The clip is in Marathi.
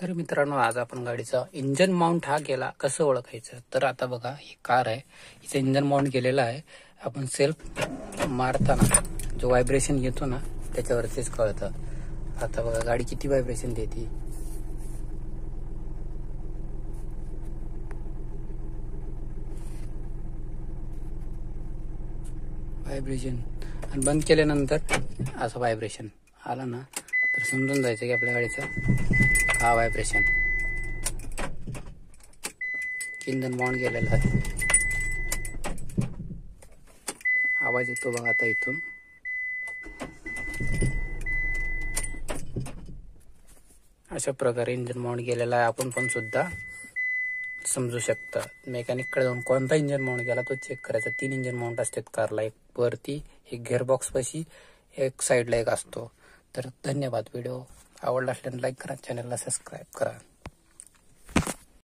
तर मित्रांनो, आज आपण गाडीचा इंजन माउंट हा केला कसं ओळखायचं. तर आता बघा, ही कार आहे, हिचं इंजन माउंट केलेलं आहे. आपण सेल्फ मारताना जो व्हायब्रेशन येतो ना, त्याच्यावरतीच कळतं. आता बघा गाडी किती व्हायब्रेशन देते. व्हायब्रेशन आणि बंद केल्यानंतर असं व्हायब्रेशन आला ना, तर समजून जायचं की आपल्या गाडीचा हा व्हायब्रेशन इंजन माउंट केलेला आहे. आवाज येतो बघा आता इथून. अशा प्रकारे इंजन माउंट केलेला आहे. आपण पण सुद्धा समजू शकता. मेकॅनिककडे जाऊन कोणता इंजन माउंट केला तो चेक करायचा. 3 इंजन माउंट असतात कारला, एक वरती, एक गिअरबॉक्स पाशी, एक साईडला एक असतो. तर धन्यवाद. व्हिडिओ आवडला असल्याने लाईक करा, चॅनलला सबस्क्राईब करा.